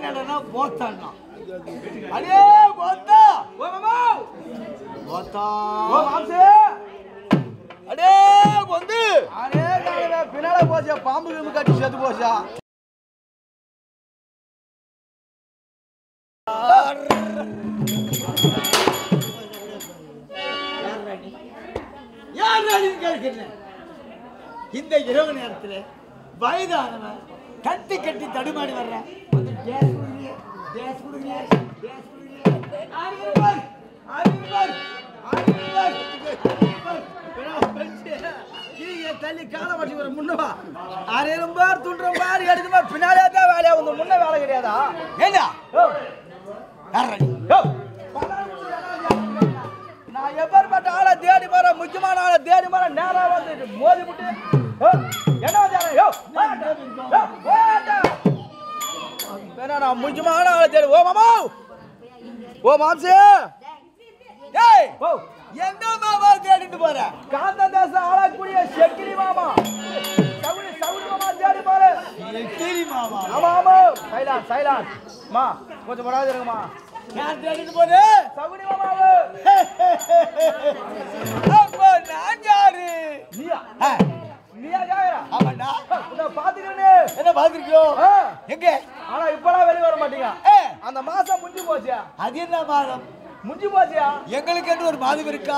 என்னடா போத்தான்னா அடே போத்தா ஓ மாமா போத்தா ஓ மாம்சே அடே வந்து அரே காலவே பின்னால போச்சா பாம்பு கிம்பு கட்டி செத்து போச்சா யார் ராணி கேட்கிறேன் இந்த இரவு நேரத்தில் வயதானவன் கட்டி கட்டி தடுமாடி வர்றேன் தள்ளி கால மாட்டி வர முன்னவா ஆயிரம் பேர் துண்டுற மாதிரி எடுக்குமா பின்னாலே தான் வேலையா வந்து முன்ன வேலை கிடையாதா ஏண்டா யார் ராணி நான் எப்பேற்பட்ட ஆளை தேடி போற முக்கியமான ஆளை தேடி போற நேரம் வந்து மோதி விட்டு என்ன நான் முக்கியமான ஆளை தேடி ஓ மாமா ஓ மாம்சே ஏய் எந்த மாமா தேடிட்டு போற காந்த தேசம் ஆளக்கூடிய செக்கிரி மாமா சவுடி சவுடி மாமா தேடி போற செக்கிரி மாமா ஆமா ஆமா சைலான் சைலான் மா கொஞ்சம் படாது இருக்குமா யார் தேடிட்டு போற சவுடி மாமாவு அப்ப நான் யாரு நீயா நீயா கேக்குறா ஆமாண்டா நான் பாத்துக்கிறேனே என்ன பாத்துருக்கியோ எங்க ஆனா இப்பலாம் வெளிய வர மாட்டீங்க அந்த மாசம் முடிஞ்சு போச்சியா அது என்ன மாதம் முடிஞ்சு போச்சியா எங்களுக்கு என்று ஒரு மாதம் இருக்கா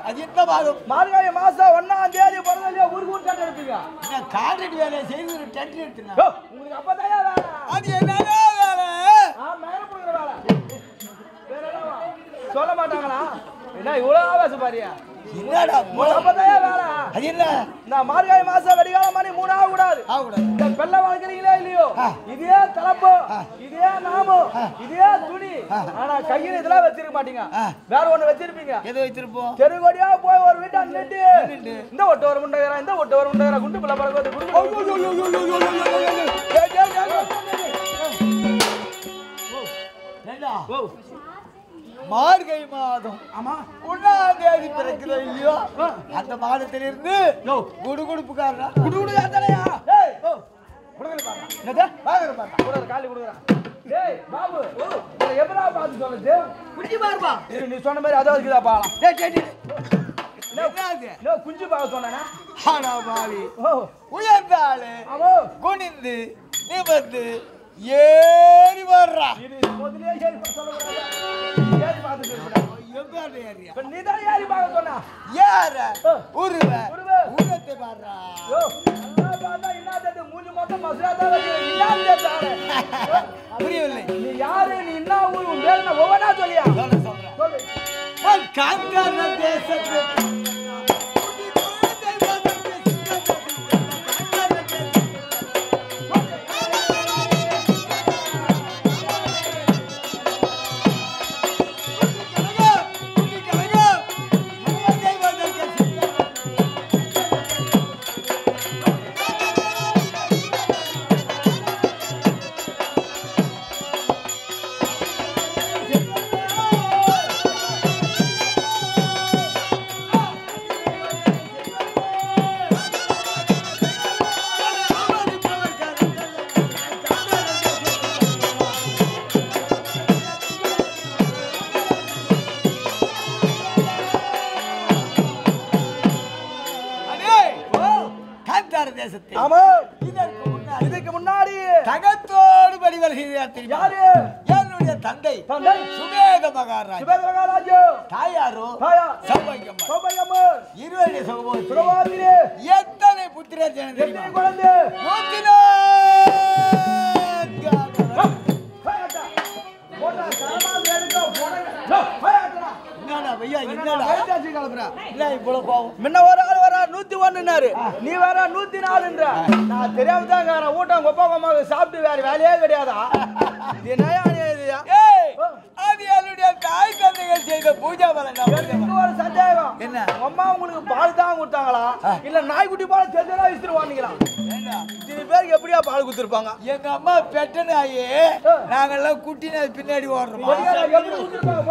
அது என்ன மாதம் மார்கழி மாசம் 1ஆம் தேதி பிறந்தலையா ஊருக்கு ஊர் டென்ட் எடுப்பீங்க நான் கான்ட்ராக்ட் வேலையை செய்து ஒரு டென்ட் எடுத்துனா உங்களுக்கு அப்பதான் வேலை அது என்னடா வேலை மேல போடுற வேலை வேற என்னவா சொல்ல மாட்டாங்களா என்ன இவ்வளவு ஆவேசம் பாரியா என்னடா அப்பதான் வேலை அது என்ன இந்த மார்கழி மாசம் வெடிகால மணி 3 ஆக கூடாது இந்த பெல்ல வளர்க்குறீங்களா இல்லையோ இதே தலப்பு இதே நாமு இதே துணி ஆனா கையில இதெல்லாம் வச்சிருக்க மாட்டீங்க வேற ஒண்ணு வச்சிருப்பீங்க எது வச்சிருப்போம் தெருகோடியா போய் ஒரு வீட்டை நின்று இந்த ஒட்டு ஒரு முண்டகரா இந்த ஒட்டு ஒரு முண்டகரா குண்டு பிள்ளை பறக்க மார்கழி மாதம் ஆமா 1ஆம் தேதி பிறக்குதோ இல்லையோ அந்த மாதத்திலிருந்து குடுகுடுப்புக்காரனா குடுகுடு யாத்தனையா குடுகுடு பாருங்க என்னது பாக்குற பாருங்க குடுகுடு காலி குடுகுறா டேய் பாபு இத எப்படா பாத்து சொல்லுது குஞ்சி பாருப்பா நீ சொன்ன மாதிரி அத வச்சுதா பாலாம் டேய் டேய் என்னது நோ குஞ்சி பாக்க சொன்னானா ஆனா பாவி உயர்ந்தாளே ஆமா குனிந்து நிமிர்ந்து ஏறி வர்றா இது முதல்லயே ஏறி சொல்லக்கூடாது ஏறி பாத்து சொல்லுடா எவ்வாறு ஏறியா இப்ப நீ தான் ஏறி பாக்க சொன்னா ஏற உருவ உருவத்தை பாடுறா யோ அல்லாஹ் பாத்தா இன்னாதது மூஞ்சி மொத்தம் மஸ்ரா தான் இருக்கு இன்னாதே தாரே புரியவில்லை நீ யாரு நீ என்ன ஊரு உன் பேர் என்ன ஒவ்வொண்ணா சொல்லியா சொல்றேன் சொல்லு நான் காங்கர தேசத்து ஆமா இதுக்கு முன்னாடி தகத்தோடு படிவல் செய்தார் யாரு என்னுடைய தந்தை தந்தை சுமேத மகாராஜ் சுபேத மகாராஜ் தாயாரோ தாயா சௌபாகியம்மா சௌபாகியம்மா இருவருடைய சௌபாகியம் சுரவாதிரே எத்தனை புத்திரர் ஜனங்க எத்தனை குழந்தை 104 போடா சாமான் எடுக்க போடா போடா என்னடா பையா என்னடா வேண்டாச்சி கலப்புறா இல்ல இவ்வளவு கோவம் முன்ன ஒரு ஆள் வரா 101ன்னாரு நீ வேற 104ன்ற நான் தெரியாம தான் கேக்குறேன் ஊட்டம் கொப்பா கொம்மாக்கு சாப்பிட்டு வேற வேலையே கிடையாதா இது நயா இதுயா ஏய் அது என்னுடைய தாய் தந்தைகள் செய்த பூஜா பலன் எனக்கு ஒரு சந்தேகம் என்ன அம்மா உங்களுக்கு பால் தான் கொடுத்தாங்களா இல்ல நாய்க்குட்டி பால் தெரிஞ்சா வித்துருவானுங்களா இத்தனை பேருக்கு எப்படியா பால் கொடுத்துருப்பாங்க எங்க அம்மா பெட்ட நாயே நாங்கெல்லாம் குட்டி நாய் பின்னாடி ஓடுறோம் எப்படி கொடுத்துருப்பாங்க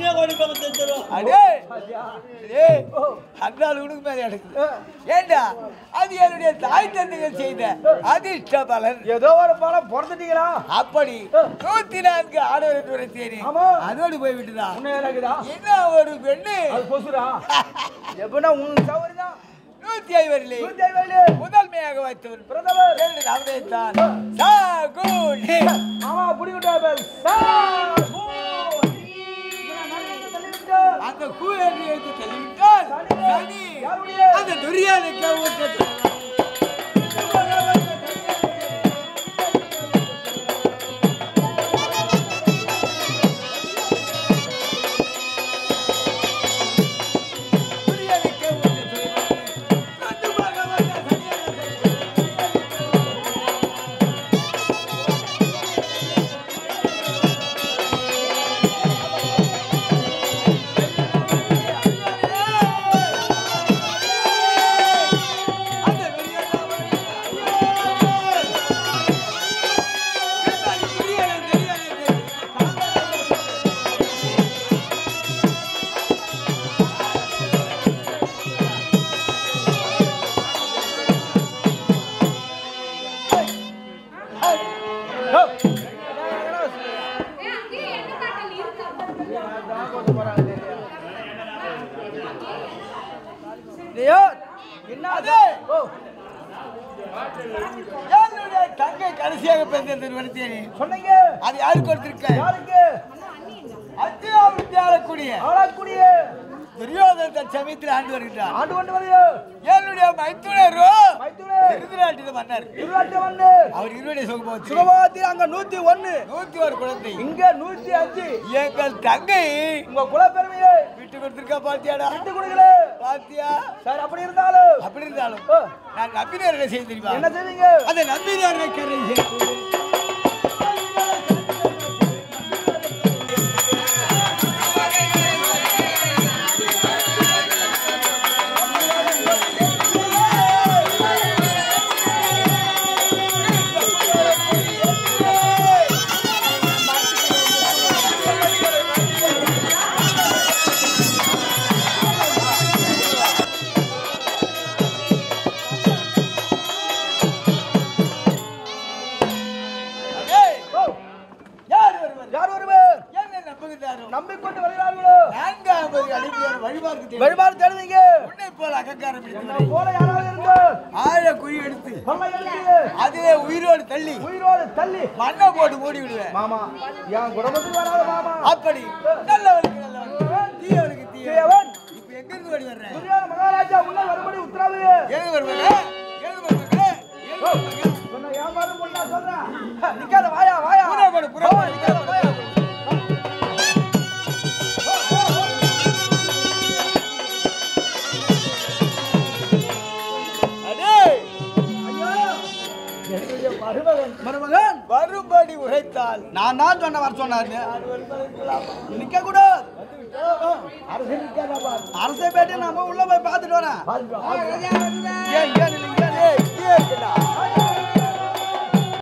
நீயே கோடி பக்கத்து தருவோம். அடே டேய் அண்ணால உனக்கு மேல எடுக்குது. ஏண்டா அது என்னுடைய தாய் தந்தைகள் செய்த அதிர்ஷ்ட பலன். ஏதோ ஒரு பலம் பொறுத்துட்டீங்களா? அப்படி 104 ஆடவர் துரத்தேனே. ஆமா. அதோடு போய் விட்டுதா? உன்ன எனக்குதா? என்ன ஒரு பெண்ணு? அது பொசுரா? எப்பனா உன் சவரிதான் 150 150 முதன்மையாக வைத்தவர் பிரதமர் என்னுடைய அவரைத்தான் சாகுனே. ஆமா புடிக்கிட்டா சாகு. அந்த கூழை எடுத்து தள்ளிவிட்டால் சனி அந்த துரியானுக்கு ஊட்டது. தங்கை கடைசியாக பிறந்த சொன்னீங்க. அது யாருக்கு கொடுத்திருக்க? யாருக்கு? ஆளக்கூடிய துரியோதன சமயத்தில் ஆண்டு வருகிறார். ஆண்டு கொண்டு வருகிறார். என்னுடைய மைத்துனரோ திருநாட்டு மன்னர். திருநாட்டு மன்னர் அவர் இருவருடைய சுகபோகத்தில் அங்க 101 குழந்தை, இங்க 105. எங்கள் தங்கை உங்க குலப்பெருமையை விட்டு கொடுத்திருக்கா. பாத்தியாடா? விட்டு கொடுக்கல. பாத்தியா? சார் அப்படி இருந்தாலும் நான் நம்பினார் என்ன செய்ய தெரியுமா? என்ன செய்வீங்க? அதை நம்பினார் கரை நம்பிக்கொண்டு வருகிறார்களோ வழிபாடு தேடுவீங்க. உன்னை போல அகங்காரம் போல யாராவது இருந்து ஆழ குழி எடுத்து அதிலே உயிரோடு தள்ளி மண்ணை போட்டு மூடி விடுவேன். மாமா என் குடும்பத்துக்கு வராத மாமா. அப்படி நல்லவனுக்கு நல்லவன், தீயவனுக்கு தீயவன். இப்ப எங்க இருந்து ஓடி வர்றேன்? துரியோதன மகாராஜா உள்ள வரும்படி உத்தரவு. ஏது வருவாங்க? சொன்ன ஏமாறு பொண்ணா சொல்றேன். நிக்காத வாயா புறமா நிக்காத வாயா. மருமகன் வரும்படி உரைத்தால் நான் தான் சொன்ன வர சொன்னாரு. நிக்க கூட அரசை பேட்டி நாம உள்ள போய் பார்த்துட்டு வரேன்.